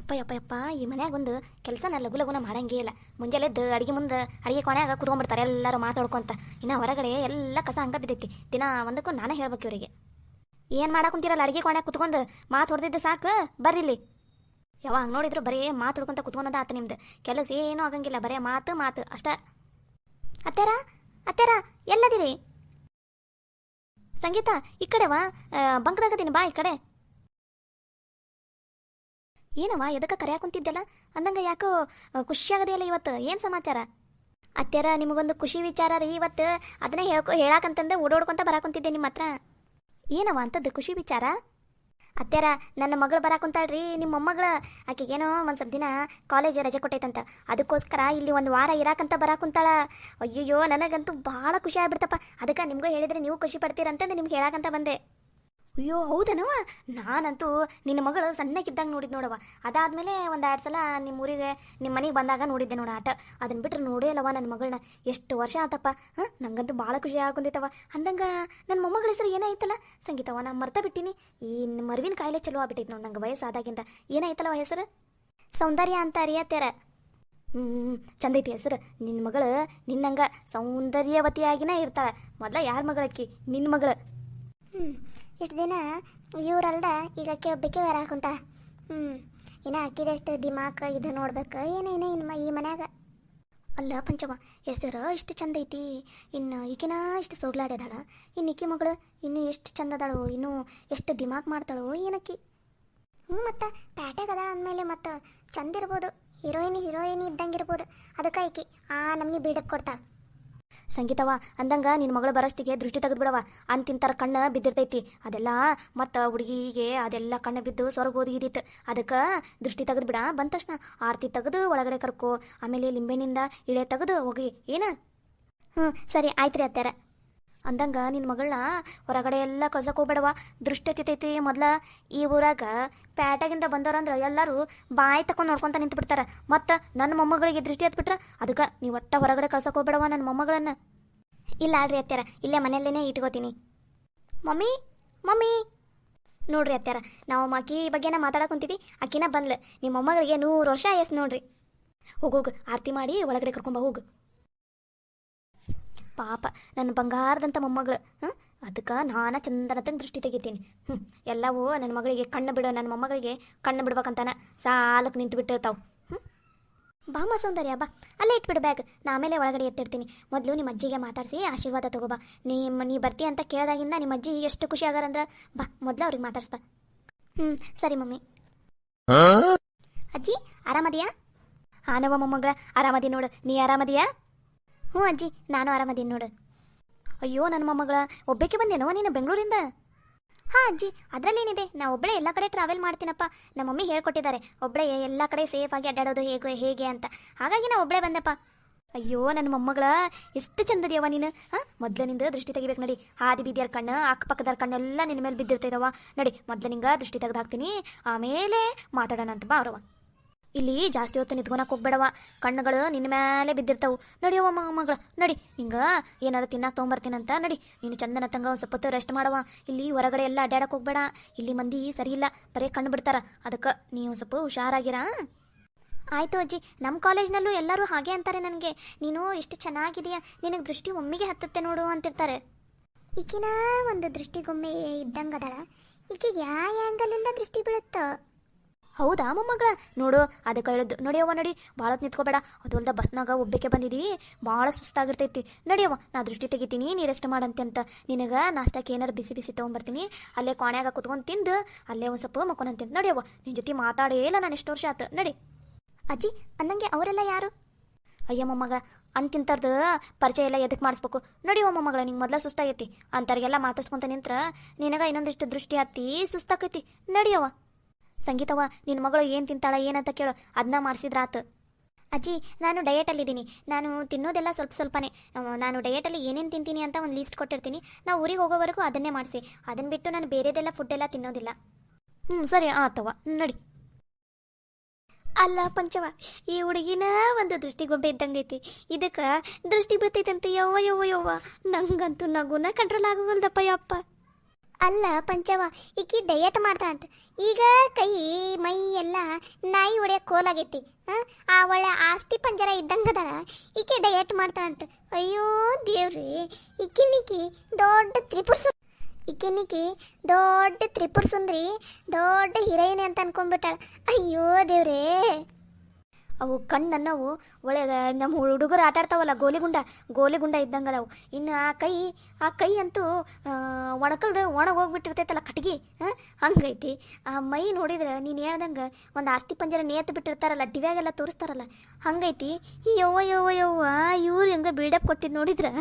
ಯಪ್ಪ ಯಪ್ಪ ಯಪ್ಪ ಈ ಮನ್ಯಾಗ ಒಂದು ಕೆಲಸನ ಲಘು ಲಘುನ ಮಾಡಂಗೇ ಇಲ್ಲ. ಮುಂಜಾನೆ ಎದ್ದು ಅಡಿಗೆ ಮುಂದೆ ಅಡಿಗೆ ಕೊನೆಯಾಗ ಕುತ್ಕೊಂಡ್ಬಿಡ್ತಾರೆ ಎಲ್ಲರೂ ಮಾತಾಡ್ಕೊಂತ. ಇನ್ನು ಹೊರಗಡೆ ಎಲ್ಲ ಕಸ ಹಂಗ ಬಿದ್ದೈತಿ. ದಿನ ಒಂದಕ್ಕೂ ನಾನೇ ಹೇಳ್ಬೇಕು ಇವರಿಗೆ. ಏನು ಮಾಡಾಕುಂತೀರಲ್ಲ ಅಡಿಗೆ ಕೊನೆಯಾಗ ಕುತ್ಕೊಂಡು ಮಾತು ಹೊಡೆದಿದ್ದು ಸಾಕು, ಬರ್ರಿಲ್ಲಿ. ಯಾವಾಗ ನೋಡಿದ್ರು ಬರೀ ಮಾತು ಹೊಡ್ಕೊಂತ ಕುತ್ಕೊಳೋದ ಆತ ನಿಮ್ದು. ಕೆಲಸ ಏನೂ ಆಗಂಗಿಲ್ಲ, ಬರೀ ಮಾತು ಮಾತು ಅಷ್ಟ. ಅತ್ಯಾರ ಅತ್ಯಾರ ಎಲ್ಲದಿರಿ? ಸಂಗೀತ ಈ ಕಡೆವಾ, ಬಂಕದಾಗತ್ತೀನಿ ಬಾ ಈ ಕಡೆ. ಏನವ ಎದಕ್ಕೆ ಕರೆಯಾಕುಂತಿದ್ದೆಲ್ಲ ಅಂದಂಗ ಯಾಕೋ ಖುಷಿಯಾಗದೆಯಲ್ಲ ಇವತ್ತು, ಏನು ಸಮಾಚಾರ? ಅತ್ಯಾರ ನಿಮಗೊಂದು ಖುಷಿ ವಿಚಾರ ರೀ ಇವತ್ತು, ಅದನ್ನೇ ಹೇಳಾಕಂತಂದು ಓಡೋಡ್ಕೊಂತ ಬರಾಕುಂತಿದ್ದೆ ನಿಮ್ಮ ಹತ್ರ. ಏನವ ಅಂತದ್ದು ಖುಷಿ ವಿಚಾರ? ಅತ್ಯಾರ ನನ್ನ ಮಗಳು ಬರಾಕುಂತಾಳ್ರಿ, ನಿಮ್ಮ ಮೊಮ್ಮಗಳ. ಆಕೆಗೇನೋ ಒಂದು ಸ್ವಲ್ಪ ದಿನ ಕಾಲೇಜ್ ರಜೆ ಕೊಟ್ಟೈತಂತ, ಅದಕ್ಕೋಸ್ಕರ ಇಲ್ಲಿ ಒಂದು ವಾರ ಇರಾಕಂತ ಬರಾಕುಂತಾಳ. ಅಯ್ಯಯ್ಯೋ ನನಗಂತೂ ಭಾಳ ಖುಷಿ ಆಗ್ಬಿಡ್ತಪ್ಪ. ಅದಕ್ಕೆ ನಿಮಗೂ ಹೇಳಿದ್ರೆ ನೀವು ಖುಷಿ ಪಡ್ತೀರಂತಂದು ನಿಮ್ಗೆ ಹೇಳಾಕಂತ ಬಂದೆ. ಅಯ್ಯೋ ಹೌದನವ? ನಾನಂತೂ ನಿನ್ನ ಮಗಳು ಸಣ್ಣಕ್ಕಿದ್ದಂಗೆ ನೋಡಿದ್ದು ನೋಡವ. ಅದಾದಮೇಲೆ ಒಂದು 2 ಸಲ ನಿಮ್ಮ ಊರಿಗೆ ನಿಮ್ಮ ಮನೆಗೆ ಬಂದಾಗ ನೋಡಿದ್ದೆ ನೋಡ ಆಟ. ಅದನ್ನು ಬಿಟ್ಟರೆ ನೋಡೇ ಅಲ್ಲವ ನನ್ನ ಮಗಳನ್ನ. ಎಷ್ಟು ವರ್ಷ ಆತಪ್ಪ. ನಂಗಂತೂ ಭಾಳ ಖುಷಿ ಆಗುಂದಿತ್ತವ. ಅಂದಂಗೆ ನನ್ನ ಮೊಮ್ಮಗಳ ಹೆಸರು ಏನಾಯ್ತಲ್ಲ ಸಂಗೀತವ, ನಾನು ಮರ್ತ ಬಿಟ್ಟಿನಿ. ಈ ಮರುವಿನ ಕಾಯಿಲೆ ಚಲೋ ಆಗ್ಬಿಟ್ಟೈತೆ ನೋಡಿ ನಂಗೆ ವಯಸ್ಸಾದಾಗಿಂದ. ಏನಾಯ್ತಲ್ಲವ ಹೆಸರು? ಸೌಂದರ್ಯ ಅಂತ ಅರಿಯತ್ಯಾರ. ಚಂದೈತಿ ಹೆಸರು. ನಿನ್ನ ಮಗಳು ನಿನ್ನಂಗೆ ಸೌಂದರ್ಯವತಿಯಾಗಿನೇ ಇರ್ತಾಳೆ. ಮೊದಲ ಯಾರ ಮಗಳಕ್ಕಿ? ನಿನ್ನ ಮಗಳು. ಇಷ್ಟು ದಿನ ಇವ್ರಲ್ದ ಈಗ ಅಕ್ಕಿ ಒಬ್ಬಕ್ಕೆ ಬೇರೆ ಹಾಕುಂತ. ಇನ್ನು ಅಕ್ಕಿದಷ್ಟು ದಿಮಾಕ್ ಇದು ನೋಡ್ಬೇಕು ಏನೇನೇ ಇನ್ನು ಈ ಮನ್ಯಾಗ. ಅಲ್ಲ ಪಂಚವ, ಹೆಸರು ಇಷ್ಟು ಚಂದ ಐತಿ, ಇನ್ನು ಈಕಿನ ಇಷ್ಟು ಸೋಗ್ಲಾಡ್ಯದಾಳ. ಇನ್ನು ಈಕಿ ಮಗಳು ಇನ್ನು ಎಷ್ಟು ಚಂದ ಅದಾಳು, ಇನ್ನು ಎಷ್ಟು ದಿಮಾಕ್ ಮಾಡ್ತಾಳೋ ಏನಕ್ಕಿ. ಮತ್ತು ಪ್ಯಾಟೆಗೆ ಅದಾಳ ಅಂದಮೇಲೆ ಮತ್ತು ಚಂದ ಇರ್ಬೋದು, ಹೀರೋಯಿನಿ ಇದ್ದಂಗಿರ್ಬೋದು. ಅದಕ್ಕೆ ಈಕಿ ಆ ನಮ್ನಿ ಬಿಲ್ಡಪ್ ಕೊಡ್ತಾಳೆ. ಸಂಗೀತವ ಅಂದಂಗ ನಿನ್ನ ಮಗಳು ಬರೋಷ್ಟಿಗೆ ದೃಷ್ಟಿ ತೆಗೆದ್ಬಿಡವ. ಅಂತಿಂತರ ಕಣ್ಣು ಬಿದ್ದಿರ್ತೈತಿ. ಅದೆಲ್ಲ ಮತ್ತು ಹುಡುಗಿಗೆ ಅದೆಲ್ಲ ಕಣ್ಣು ಬಿದ್ದು ಸ್ವರ್ಗ ಓದಿದಿತ್ತು. ಅದಕ್ಕೆ ದೃಷ್ಟಿ ತೆಗೆದ್ಬಿಡ. ಬಂದ ತಕ್ಷಣ ಆರತಿ ತೆಗೆದು ಒಳಗಡೆ ಕರ್ಕೋ, ಆಮೇಲೆ ಲಿಂಬೆನಿಂದ ಇಳೆ ತೆಗೆದು ಹೋಗಿ ಏನು. ಸರಿ ಆಯ್ತು ರೀ ಅತ್ಯಾರ. ಅಂದಂಗ ನಿನ್ನ ಮಗಳನ್ನ ಹೊರಗಡೆ ಎಲ್ಲ ಕಳ್ಸಕ್ಕೆ ಹೋಗ್ಬೇಡವ. ದೃಷ್ಟಿ ಹತ್ತೈತಿ. ಮೊದಲ ಈ ಊರಾಗ ಪ್ಯಾಟಾಗಿಂದ ಬಂದವ್ರಂದ್ರೆ ಎಲ್ಲರೂ ಬಾಯಿ ತಕೊಂಡು ನೋಡ್ಕೊತ ನಿಂತು ಬಿಡ್ತಾರೆ. ಮತ್ತು ನನ್ನ ಮೊಮ್ಮಗಳಿಗೆ ದೃಷ್ಟಿ ಹತ್ಬಿಟ್ರೆ ಅದಕ್ಕೆ ನೀವು ಒಟ್ಟ ಹೊರಗಡೆ ಕಳ್ಸಕ್ಕೆ ಹೋಗ್ಬೇಡವ ನನ್ನ ಮೊಮ್ಮಗಳನ್ನು. ಇಲ್ಲ ಆಡ್ರಿ ಅತ್ಯಾರ, ಇಲ್ಲೇ ಮನೆಯಲ್ಲೇ ಇಟ್ಕೋತೀನಿ. ಮಮ್ಮಿ ಮಮ್ಮಿ ನೋಡ್ರಿ ಅತ್ಯಾರ, ನಾವು ಅಕ್ಕಿ ಬಗ್ಗೆನ ಮಾತಾಡಕೊಂತೀವಿ. ಅಕ್ಕಿನ ಬಂದ್ಲು. ನಿಮ್ಮ ಮೊಮ್ಮಗಳಿಗೆ 100 ವರ್ಷ ಆಯಸ್ ನೋಡ್ರಿ. ಹೋಗೋಗು ಆರತಿ ಮಾಡಿ ಒಳಗಡೆ ಕರ್ಕೊಂಬ ಹೋಗು. ಪಾಪ ನನ್ನ ಬಂಗಾರದಂಥ ಮೊಮ್ಮಗಳು. ಅದಕ್ಕೆ ನಾನು ಚಂದನತನ ದೃಷ್ಟಿ ತೆಗಿತೀನಿ. ಎಲ್ಲವೂ ನನ್ನ ಮಗಳಿಗೆ ಕಣ್ಣು ಬಿಡು, ನನ್ನ ಮೊಮ್ಮಗಳಿಗೆ ಕಣ್ಣು ಬಿಡ್ಬೇಕಂತಾನೆ ಸಾಲಕ್ಕೆ ನಿಂತು ಬಿಟ್ಟಿರ್ತಾವೆ. ಬಾಮ ಸೌಂದರ್ಯ ಬಾ, ಅಲ್ಲೇ ಇಟ್ಬಿಡು ಬ್ಯಾಗ್. ನಾ ಆಮೇಲೆ ಒಳಗಡೆ ಎತ್ತಿಡ್ತೀನಿ. ಮೊದಲು ನಿಮ್ಮ ಅಜ್ಜಿಗೆ ಮಾತಾಡಿಸಿ ಆಶೀರ್ವಾದ ತಗೋಬಾ. ನೀ ಬರ್ತೀಯ ಅಂತ ಕೇಳಿದಾಗಿಂದ ನಿಮ್ಮ ಅಜ್ಜಿ ಎಷ್ಟು ಖುಷಿ ಆಗಾರಂದ್ರೆ ಬಾ ಮೊದಲು ಅವ್ರಿಗೆ ಮಾತಾಡ್ಸ್ಬಾ. ಸರಿ ಮಮ್ಮಿ. ಅಜ್ಜಿ ಆರಾಮದಿಯಾ? ಹಾನವ ಮೊಮ್ಮಗಳ ಆರಾಮದಿ ನೋಡು. ನೀ ಆರಾಮದಿಯಾ? ಅಜ್ಜಿ ನಾನು ಆರಾಮದೀನಿ ನೋಡು. ಅಯ್ಯೋ ನನ್ನ ಮೊಮ್ಮಗಳ ಒಬ್ಬಕ್ಕೆ ಬಂದೇನವ ನೀನು ಬೆಂಗಳೂರಿಂದ? ಅಜ್ಜಿ ಅದರಲ್ಲೇನಿದೆ, ನಾ ಒಬ್ಬಳೇ ಎಲ್ಲ ಕಡೆ ಟ್ರಾವೆಲ್ ಮಾಡ್ತೀನಪ್ಪ. ನಮ್ಮ ಮಮ್ಮಿ ಹೇಳ್ಕೊಟ್ಟಿದ್ದಾರೆ ಒಬ್ಬಳೇ ಎಲ್ಲ ಕಡೆ ಸೇಫಾಗಿ ಅಡ್ಡಾಡೋದು ಹೇಗೆ ಅಂತ. ಹಾಗಾಗಿ ನಾ ಒಬ್ಬಳೇ ಬಂದೆಪ್ಪ. ಅಯ್ಯೋ ನನ್ನ ಮೊಮ್ಮಗಳ ಎಷ್ಟು ಚಂದದಿಯವ ನೀನು. ಮೊದಲು ನಿಂದು ದೃಷ್ಟಿ ತೆಗಿಬೇಕು ನಡಿ. ಹಾದಿ ಬೀದಿಯರ ಕಣ್ಣು ಅಕ್ಕಪಕ್ಕದರ ಕಣ್ಣೆಲ್ಲ ನಿನ್ನ ಮೇಲೆ ಬಿದ್ದಿರ್ತೈದವ. ನಡಿ ಮೊದಲು ನಿಂಗೆ ದೃಷ್ಟಿ ತೆಗೆದು ಹಾಕ್ತೀನಿ, ಆಮೇಲೆ ಮಾತಾಡೋಣ ಅಂತ ಬಾ ಅವ್ರವ. ಇಲ್ಲಿ ಜಾಸ್ತಿ ಹೊತ್ತು ನಿಂತ್ಕೊಳಕ್ಕೆ ಹೋಗ್ಬೇಡವ, ಕಣ್ಣುಗಳು ನಿನ್ನ ಮೇಲೆ ಬಿದ್ದಿರ್ತಾವು. ನಡಿಯವ ಮಗಳು ನಡಿ. ಹಿಂಗೆ ಏನಾರು ತಿನ್ನಕ್ಕೆ ತೊಗೊಂಬರ್ತೀನಂತ ನಡಿ. ನೀನು ಚಂದನ ತಂಗ ಒಂದು ಸ್ವಲ್ಪ ಹೊತ್ತು ರೆಸ್ಟ್ ಮಾಡವ. ಇಲ್ಲಿ ಹೊರಗಡೆ ಎಲ್ಲ ಅಡ್ಡಾಡಕ್ಕೆ ಹೋಗ್ಬೇಡ. ಇಲ್ಲಿ ಮಂದಿ ಸರಿ ಇಲ್ಲ, ಬರೀ ಕಣ್ಣು ಬಿಡ್ತಾರ. ಅದಕ್ಕೆ ನೀವು ಸ್ವಲ್ಪ ಹುಷಾರಾಗಿರ. ಆಯಿತು ಅಜ್ಜಿ, ನಮ್ಮ ಕಾಲೇಜ್ನಲ್ಲೂ ಎಲ್ಲರೂ ಹಾಗೆ ಅಂತಾರೆ ನನಗೆ. ನೀನು ಎಷ್ಟು ಚೆನ್ನಾಗಿದೆಯಾ, ನಿನಗೆ ದೃಷ್ಟಿ ಒಮ್ಮೆಗೆ ಹತ್ತುತ್ತೆ ನೋಡು ಅಂತಿರ್ತಾರೆ. ಈಕಿನ ಒಂದು ದೃಷ್ಟಿಗೊಮ್ಮೆ ಇದ್ದಂಗೆ ಅದಾಳ. ಈಕೆಗೆ ಯಾವ ಆ್ಯಂಗಲಿಂದ ದೃಷ್ಟಿ ಬೀಳುತ್ತೋ. ಹೌದಾ ಮೊಮ್ಮಗಳ? ನೋಡು ಅದಕ್ಕೆ ಹೇಳಿದ್ದು. ನಡಿಯವ್ವ ನಡಿ, ಭಾಳ ನಿಂತ್ಕೋಬೇಡ. ಅದು ಅಲ್ದ ಬಸ್ನಾಗ ಒಬ್ಬಕ್ಕೆ ಬಂದಿದ್ದೀ, ಭಾಳ ಸುಸ್ತಾಗಿರ್ತೈತಿ. ನಡಿಯವ್ವ ನಾ ದೃಷ್ಟಿ ತೆಗಿತೀನಿ, ನೀ ರೆಸ್ಟ್ ಮಾಡಂತೆ ಅಂತ. ನಿನಗೆ ನಾಷ್ಟಕ್ಕೆ ಏನಾರು ಬಿಸಿ ಬಿಸಿ ತೊಗೊಂಬರ್ತೀನಿ. ಅಲ್ಲೇ ಕೋಣ್ಯಾಗ ಕುತ್ಕೊಂಡು ತಿಂದು ಅಲ್ಲೇ ಒಂದು ಸ್ವಲ್ಪ ಮಕ್ಕೊಂಡಂತೆ. ನಡಿಯವ್ವ, ನಿನ್ನ ಜೊತೆ ಮಾತಾಡೇ ಇಲ್ಲ ನಾನು ಎಷ್ಟು ವರ್ಷ ಆಯ್ತು. ನಡಿ. ಅಜ್ಜಿ ಅಂದಂಗೆ ಅವರೆಲ್ಲ ಯಾರು? ಅಯ್ಯ ಮೊಮ್ಮಗ, ಅಂತಿಂತರ್ದು ಪರಿಚಯ ಎಲ್ಲ ಎದಕ್ಕೆ ಮಾಡಿಸ್ಬೇಕು. ನಡಿಯವ ಮೊಮ್ಮಗಳ, ನಿಂಗೆ ಮೊದಲ ಸುಸ್ತಾಗೈತಿ. ಅಂಥವ್ರಿಗೆಲ್ಲ ಮಾತಾಡ್ಸ್ಕೊಂತ ನಿಂತ್ರ ನಿನಗೆ ಇನ್ನೊಂದಿಷ್ಟು ದೃಷ್ಟಿ ಹತ್ತಿ ಸುಸ್ತಾಕೈತಿ. ನಡಿಯವ. ಸಂಗೀತವ ನಿನ್ನ ಮಗಳು ಏನು ತಿಂತಾಳ ಏನಂತ ಕೇಳು, ಅದನ್ನ ಮಾಡಿಸಿದ್ರಾತು. ಅಜ್ಜಿ ನಾನು ಡಯಟಲ್ಲಿದ್ದೀನಿ. ನಾನು ತಿನ್ನೋದೆಲ್ಲ ಸ್ವಲ್ಪನೇ. ನಾನು ಡಯಟಲ್ಲಿ ಏನೇನು ತಿಂತೀನಿ ಅಂತ ಒಂದು ಲೀಸ್ಟ್ ಕೊಟ್ಟಿರ್ತೀನಿ. ನಾವು ಊರಿಗೆ ಹೋಗೋವರೆಗೂ ಅದನ್ನೇ ಮಾಡಿಸಿ. ಅದನ್ನು ಬಿಟ್ಟು ನಾನು ಬೇರೆದೆಲ್ಲ ಫುಡ್ಡೆಲ್ಲ ತಿನ್ನೋದಿಲ್ಲ. ಸರಿ ಆತವ ನಡಿ. ಅಲ್ಲ ಪಂಚವ, ಈ ಹುಡುಗಿನ ಒಂದು ದೃಷ್ಟಿಗೊಬ್ಬೆ ಇದ್ದಂಗೈತಿ. ಇದಕ್ಕೆ ದೃಷ್ಟಿ ಬರ್ತೈತಂತೆ. ಯವ್ವ ನಂಗಂತೂ ನಗುನ ಕಂಟ್ರೋಲ್ ಆಗೋವಲ್ದಪ್ಪ ಯಪ್ಪ. ಅಲ್ಲ ಪಂಚವ, ಈಕಿ ಡಯಟ್ ಮಾಡ್ತಾಳಂತ. ಈಗ ಕೈ ಮೈ ಎಲ್ಲ ನಾಯಿ ಹೊಡೆಯಕ್ಕೆ ಕೋಲಾಗೈತಿ. ಆ ಒಳ್ಳೆ ಆಸ್ತಿ ಪಂಜರ ಇದ್ದಂಗದಾಳ, ಈಕೆ ಡಯಟ್ ಮಾಡ್ತಾಳಂತ. ಅಯ್ಯೋ ದೇವ್ರಿ, ಈಕಿನಿಕಿ ದೊಡ್ಡ ತ್ರಿಪುರ ಸುಂದ್ರಿ, ದೊಡ್ಡ ಹೀರೋಯಿನ್ ಅಂತ ಅನ್ಕೊಂಡ್ಬಿಟ್ಟಾಳ. ಅಯ್ಯೋ ದೇವ್ರೇ. ಅವು ಕಣ್ಣನ್ನವು ಒಳಗೆ ನಮ್ಮ ಹುಡುಗರು ಆಟ ಆಡ್ತಾವಲ್ಲ ಗೋಲಿಗುಂಡ ಇದ್ದಂಗೆ ಅದಾವು. ಇನ್ನು ಆ ಕೈ ಅಂತೂ ಒಣಗಿ ಹೋಗ್ಬಿಟ್ಟಿರ್ತೈತಲ್ಲ ಕಟ್ಗಿ, ಹಂಗೈತಿ. ಆ ಮೈ ನೋಡಿದ್ರೆ ನೀನು ಹೇಳ್ದಂಗೆ ಒಂದು ಆಸ್ತಿ ಪಂಜರ ನೇತು ಬಿಟ್ಟಿರ್ತಾರಲ್ಲ, ಟಿವ್ಯಾಗೆಲ್ಲ ತೋರಿಸ್ತಾರಲ್ಲ, ಹಂಗೈತಿ. ಯವ್ವ ಇವ್ರು ಹೆಂಗೆ ಬಿಲ್ಡಪ್ ಕೊಟ್ಟಿದ್ದು ನೋಡಿದ್ರೆ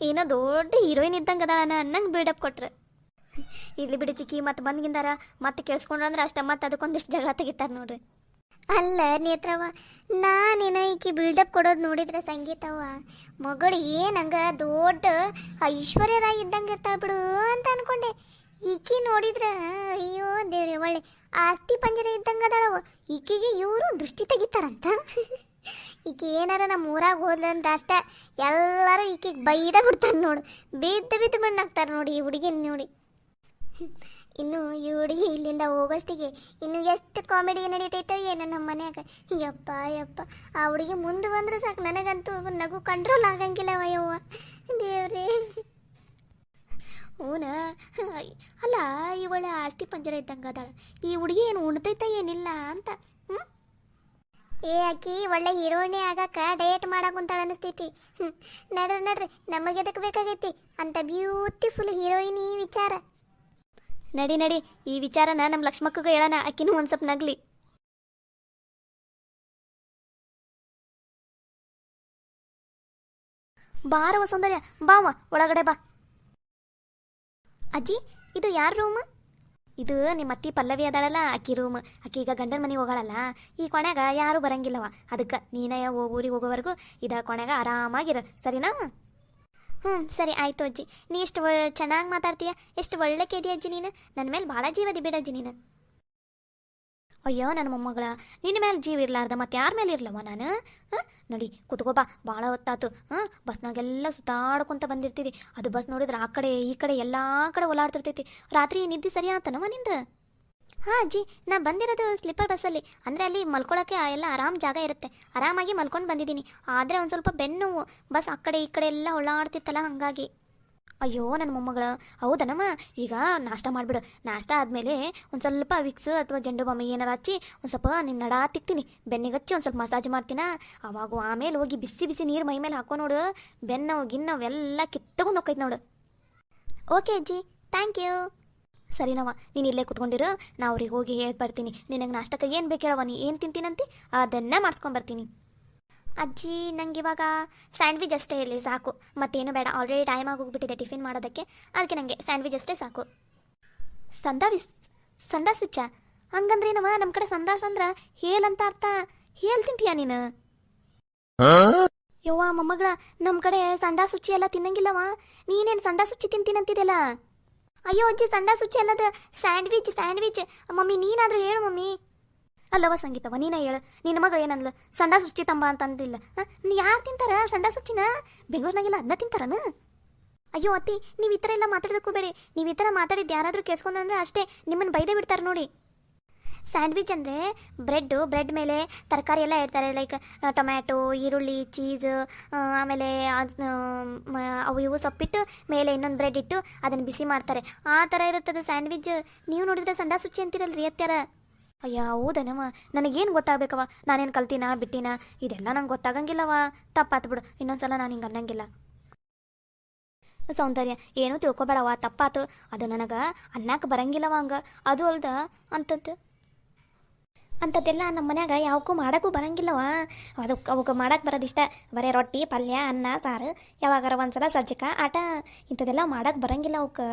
ಏನೋ ದೊಡ್ಡ ಹೀರೋಯಿನ್ ಇದ್ದಂಗೆ ಅದಾಳ ಅನ್ನಂಗೆ ಬಿಲ್ಡಪ್ ಕೊಟ್ರೆ. ಇರ್ಲಿ ಬಿಡಿ ಚಿಕ್ಕಿ, ಮತ್ತೆ ಬಂದ್ಗಿಂದಾರ ಮತ್ತೆ ಕೇಳಿಸ್ಕೊಂಡ್ರು ಅಂದ್ರೆ ಅಷ್ಟೇ, ಮತ್ತೆ ಅದಕ್ಕೊಂದಿಷ್ಟು ಜಗಳ ತೆಗಿತಾರೆ ನೋಡ್ರಿ. ಅಲ್ಲ ನೇತ್ರವ, ನಾನೇನ ಈಕಿ ಬಿಲ್ಡಪ್ ಕೊಡೋದು ನೋಡಿದ್ರೆ ಸಂಗೀತವ ಮಗಳು ಏನಂಗ ದೊಡ್ಡ ಐಶ್ವರ್ಯ ರಾಯ್ ಇದ್ದಂಗೆ ಇರ್ತಾಳ ಬಿಡು ಅಂತ ಅನ್ಕೊಂಡೆ. ಈಕಿ ನೋಡಿದ್ರ ಅಯ್ಯೋ ದೇವ್ರೆ, ಒಳ್ಳೆ ಆಸ್ತಿ ಪಂಜರ ಇದ್ದಂಗೆ ಅದಾಳವ. ಈಕಿಗೆ ಇವರು ದೃಷ್ಟಿ ತೆಗಿತಾರಂತ. ಈಕಿ ಏನಾರ ನಮ್ಮ ಊರಾಗ ಹೋದ್ಲಂದ್ರೆ ಅಷ್ಟೇ ಎಲ್ಲರೂ ಈಕಿಗೆ ಬೈದ ಬಿಡ್ತಾರೆ ನೋಡು, ಬಿದ್ದು ಮಣ್ಣಾಗ್ತಾರೆ ನೋಡಿ ಈ ಹುಡುಗಿನ ನೋಡಿ. ಇನ್ನು ಈ ಹುಡುಗಿ ಇಲ್ಲಿಂದ ಹೋಗೋಷ್ಟಿಗೆ ಇನ್ನು ಎಷ್ಟು ಕಾಮಿಡಿ ನಡೀತೈತೋ ಏನೋ ನಮ್ಮ ಮನ್ಯಾಗ. ಯಪ್ಪ ಆ ಹುಡುಗಿ ಮುಂದೆ ಬಂದ್ರೆ ಸಾಕು, ನನಗಂತೂ ನಗು ಕಂಟ್ರೋಲ್ ಆಗಂಗಿಲ್ಲ ವಯವ್ವ ದೇವ್ರೇ. ಹೂನ ಅಲ್ಲ, ಈ ಒಳ್ಳೆ ಆಸ್ತಿ ಪಂಜರ ಇದ್ದಂಗೆ ಅದಾಳ, ಈ ಹುಡುಗಿ ಏನು ಉಣ್ತೈತ ಏನಿಲ್ಲ ಅಂತ. ಆಕಿ ಒಳ್ಳೆ ಹೀರೋಯಿನಿ ಆಗಾಕ ಡಯಟ್ ಮಾಡಕ್ ಕುಂತಾಳ ಅನಿಸ್ತೈತಿ. ನಡ್ರಿ ನಮಗೆ ಎದಕ್ಕೆ ಬೇಕಾಗೈತಿ ಅಂತ ಬ್ಯೂಟಿಫುಲ್ ಹೀರೋಯಿನಿ ವಿಚಾರ. ನಡಿ ಈ ವಿಚಾರನ ನಮ್ಮ ಲಕ್ಷ್ಮಕ್ಕಗೆ ಹೇಳೋಣ, ಆಕಿನೂ ಒಂದು ಸ್ವಲ್ಪ ನಗ್ಲಿ. ಬಾರವ ಸೌಂದರ್ಯ, ಬಾವ ಒಳಗಡೆ ಬಾ. ಅಜ್ಜಿ, ಇದು ಯಾರ ರೂಮ್? ಇದು ನಿಮ್ಮ ಅತ್ತಿ ಪಲ್ಲವಿ ಅದಾಳಲ್ಲ ಆಕಿ ರೂಮ್. ಆಕಿ ಈಗ ಗಂಡನ ಮನೆಗೆ ಹೋಗಾಳಲ್ಲ, ಈ ಕೊನೆಗ ಯಾರು ಬರಂಗಿಲ್ಲವ, ಅದಕ್ಕೆ ನೀನೇ ಊರಿಗೆ ಹೋಗೋವರೆಗೂ ಇದ ಕೊನೆಗ ಆರಾಮಾಗಿರ, ಸರಿನಾ? ಸರಿ ಆಯ್ತು ಅಜ್ಜಿ. ನೀ ಎಷ್ಟು ಚೆನ್ನಾಗಿ ಮಾತಾಡ್ತೀಯ, ಎಷ್ಟು ಒಳ್ಳೆ ಕೇದಿ ಅಜ್ಜಿ ನೀನು. ನನ್ನ ಮೇಲೆ ಭಾಳ ಜೀವದಿ ಬಿಡಜ್ಜಿ ನೀನು. ಅಯ್ಯೋ ನನ್ನ ಮೊಮ್ಮಗಳ, ನಿನ್ನ ಮೇಲೆ ಜೀವ ಇರ್ಲಾರ್ದ ಮತ್ತೆ ಯಾರ ಮೇಲೆ ಇರ್ಲವ ನಾನು? ನೋಡಿ ಕುತ್ಕೋಬಾ, ಭಾಳ ಹೊತ್ತಾತು. ಬಸ್ನಾಗೆಲ್ಲ ಸುತ್ತಾಡ್ಕೊಂತ ಬಂದಿರ್ತೀವಿ, ಅದು ಬಸ್ ನೋಡಿದ್ರೆ ಆ ಕಡೆ ಈ ಕಡೆ ಎಲ್ಲ ಕಡೆ ಓಲಾಡ್ತಿರ್ತೈತಿ. ರಾತ್ರಿ ನಿದ್ದೆ ಸರಿ ಆತನವ ನಿಂದ? ಹಾಂ ಅಜ್ಜಿ, ನಾ ಬಂದಿರೋದು ಸ್ಲೀಪರ್ ಬಸ್ಸಲ್ಲಿ, ಅಂದರೆ ಅಲ್ಲಿ ಮಲ್ಕೊಳ್ಳೋಕ್ಕೆ ಎಲ್ಲ ಆರಾಮ್ ಜಾಗ ಇರುತ್ತೆ, ಆರಾಮಾಗಿ ಮಲ್ಕೊಂಡು ಬಂದಿದ್ದೀನಿ. ಆದರೆ ಒಂದು ಸ್ವಲ್ಪ ಬೆನ್ನು ಬಸ್ ಆ ಕಡೆ ಈ ಕಡೆ ಎಲ್ಲ ಓಡಾಡ್ತಿತ್ತಲ್ಲ, ಹಾಗಾಗಿ. ಅಯ್ಯೋ ನನ್ನ ಮೊಮ್ಮಗಳ, ಹೌದನಮ್ಮ? ಈಗ ನಾಷ್ಟ ಮಾಡಿಬಿಡು, ನಾಷ್ಟ ಆದಮೇಲೆ ಒಂದು ಸ್ವಲ್ಪ ವಿಕ್ಸ್ ಅಥವಾ ಜಂಡು ಬಾಂಬೆ ಏನಾರು ಹಚ್ಚಿ ಒಂದು ಸ್ವಲ್ಪ ನಿನ್ನ ನಡ ತಿಕ್ತೀನಿ, ಬೆನ್ನಿಗೆ ಹಚ್ಚಿ ಒಂದು ಸ್ವಲ್ಪ ಮಸಾಜ್ ಮಾಡ್ತೀನ. ಅವಾಗ ಆಮೇಲೆ ಹೋಗಿ ಬಿಸಿ ನೀರು ಮೈ ಮೇಲೆ ಹಾಕೋ ನೋಡು, ಬೆನ್ನವು ಕಿತ್ತಕೊಂಡು ಹೋಗ್ತೈತೆ ನೋಡು. ಓಕೆ ಅಜ್ಜಿ, ಥ್ಯಾಂಕ್ ಯು. ಸರಿನವ, ನೀನು ಇಲ್ಲೇ ಕುತ್ಕೊಂಡಿರು, ನಾ ಅವ್ರಿಗೆ ಹೋಗಿ ಹೇಳ್ಬರ್ತೀನಿ. ನಿನಗೆ ನಾಷ್ಟಕ್ಕೆ ಏನು ಬೇಕು ಹೇಳವ, ನೀ ಏನು ತಿಂತೀನಂತೆ ಅದನ್ನೇ ಮಾಡಿಸ್ಕೊಂಬರ್ತೀನಿ. ಅಜ್ಜಿ, ನಂಗೆ ಇವಾಗ ಸ್ಯಾಂಡ್ವಿಚ್ ಅಷ್ಟೇ ಇರಲಿ ಸಾಕು, ಮತ್ತೇನು ಬೇಡ. ಆಲ್ರೆಡಿ ಟೈಮ್ ಆಗೋಗ್ಬಿಟ್ಟಿದೆ ಟಿಫಿನ್ ಮಾಡೋದಕ್ಕೆ, ಅದಕ್ಕೆ ನನಗೆ ಸ್ಯಾಂಡ್ವಿಚ್ ಅಷ್ಟೇ ಸಾಕು. ಸಂದಾಸ್ ವಿಚ್ಚ ಹಂಗಂದ್ರೇನವ? ನಮ್ಮ ಕಡೆ ಸಂದಾಸ್ ಅಂದ್ರ ಹೇಲ್ ಅಂತ ಅರ್ಥ. ಹೇಲ್ ತಿಂತೀಯ ನೀನು? ಯವ್ವ ಮೊಮ್ಮಗಳ, ನಮ್ಮ ಕಡೆ ಸಂಡಾಸ್ ಸುಚ್ಚಿ ಎಲ್ಲ ತಿನ್ನಂಗಿಲ್ಲವ. ನೀನೇನು ಸಂಡಾಸ್ ಸುಚ್ಚಿ ತಿಂತೀನಂತಿದೆಯಲ್ಲ? ಅಯ್ಯೋ ಅಜ್ಜಿ, ಸಂಡಾಸ್ ಸುಚ್ಚಿ ಅಲ್ಲದ ಸ್ಯಾಂಡ್ವಿಚ್. ಮಮ್ಮಿ ನೀನಾದರೂ ಹೇಳು ಮಮ್ಮಿ. ಅಲ್ಲವ ಸಂಗೀತವ, ನೀನೇ ಹೇಳು. ನಿನ್ನ ಮಗಳು ಏನಂದ್ಲು ಸಂಡಾಸ್ ಸುಚ್ಚಿ ತಂಬ ಅಂತ ಅಂದಿಲ್ಲ? ಯಾರು ತಿಂತಾರ ಸಂಡಾಸ್ ಸುಚ್ಚಿನ? ಬೆಂಗಳೂರಿನಾಗೆಲ್ಲ ಅದನ್ನ ತಿಂತಾರನ? ಅಯ್ಯೋ ಅತ್ತಿ, ನೀವು ಈ ಥರ ಎಲ್ಲ ಮಾತಾಡೋದಕ್ಕೂ ಬೇಡಿ. ನೀವು ಈ ಥರ ಮಾತಾಡಿದ್ದು ಯಾರಾದರೂ ಕೇಳಿಸ್ಕೊಂಡ್ರೆ ಅಷ್ಟೇ ನಿಮ್ಮನ್ನು ಬೈದೇ ಬಿಡ್ತಾರೆ ನೋಡಿ. ಸ್ಯಾಂಡ್ವಿಚ್ ಅಂದರೆ ಬ್ರೆಡ್ ಮೇಲೆ ತರಕಾರಿ ಎಲ್ಲ ಇಡ್ತಾರೆ, ಲೈಕ್ ಟೊಮ್ಯಾಟೊ, ಈರುಳ್ಳಿ, ಚೀಸ್, ಆಮೇಲೆ ಅವು ಇವು ಸೊಪ್ಪಿಟ್ಟು ಮೇಲೆ ಇನ್ನೊಂದು ಬ್ರೆಡ್ ಇಟ್ಟು ಅದನ್ನು ಬಿಸಿ ಮಾಡ್ತಾರೆ. ಆ ಥರ ಇರುತ್ತದೆ ಸ್ಯಾಂಡ್ವಿಚ್. ನೀವು ನೋಡಿದ್ರೆ ಸಂಡಾಸ್ ಸುಚ್ಚಿ ಅಂತೀರಲ್ರಿ ಅತ್ಯಾರ. ಅಯ್ಯ ಹೌದನವ, ನನಗೇನು ಗೊತ್ತಾಗಬೇಕವ? ನಾನೇನು ಕಲ್ತಿನ ಬಿಟ್ಟಿನ? ಇದೆಲ್ಲ ನಂಗೆ ಗೊತ್ತಾಗಂಗಿಲ್ಲವ. ತಪ್ಪಾತು ಬಿಡು, ಇನ್ನೊಂದ್ಸಲ ನಾನು ಹಿಂಗೆ ಅನ್ನಂಗಿಲ್ಲ. ಸೌಂದರ್ಯ, ಏನೂ ತಿಳ್ಕೊಬೇಡವ, ತಪ್ಪಾತು. ಅದು ನನಗೆ ಅನ್ನಕ್ಕೆ ಬರಂಗಿಲ್ಲವ ಹಂಗೆ. ಅದು ಅಲ್ದ ಅಂಥದ್ದೆಲ್ಲ ನಮ್ಮ ಮನ್ಯಾಗ ಯಾವಕ್ಕೂ ಮಾಡೋಕ್ಕೂ ಬರಂಗಿಲ್ಲವ. ಅವಕ್ಕೆ ಮಾಡೋಕೆ ಬರೋದಿಷ್ಟ ಬರೀ ರೊಟ್ಟಿ, ಪಲ್ಯ, ಅನ್ನ, ಸಾರು, ಯಾವಾಗಾರ ಒಂದ್ಸಲ ಸಜ್ಜಕ ಆಟ, ಇಂಥದ್ದೆಲ್ಲ ಮಾಡೋಕೆ ಬರಂಗಿಲ್ಲ ಅವಕ್ಕೆ.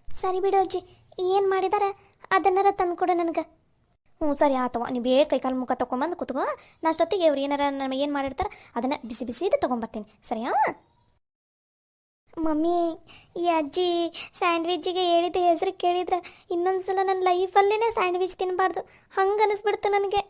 ಸರಿ ಬಿಡು ಅಜ್ಜಿ, ಏನು ಮಾಡಿದಾರೆ ಅದನ್ನಾರ ತಂದು ಕೊಡು ನನಗೆ. ಸರಿ ಆತವ, ನೀವು ಬೇಗ ಕೈಕಾಲು ಮುಖ ತೊಗೊಂಬಂದು ಕೂತ್ಕೋ. ನಾಷ್ಟೊತ್ತಿಗೆ ಇವ್ರು ಏನಾರ ನಮಗೆ ಏನು ಮಾಡಿರ್ತಾರೆ ಅದನ್ನು ಬಿಸಿ ತೊಗೊಂಬರ್ತೀನಿ, ಸರಿಯಾ? ಮಮ್ಮಿ, ಈ ಅಜ್ಜಿ ಸ್ಯಾಂಡ್ವಿಚ್ಚಿಗೆ ಹೇಳಿದ ಹೆಸರು ಕೇಳಿದ್ರೆ ಇನ್ನೊಂದ್ಸಲ ನನ್ನ ಲೈಫಲ್ಲೇ ಸ್ಯಾಂಡ್ವಿಚ್ ತಿನ್ನಬಾರ್ದು ಹಂಗೆ ಅನಿಸ್ಬಿಡ್ತು ನನಗೆ.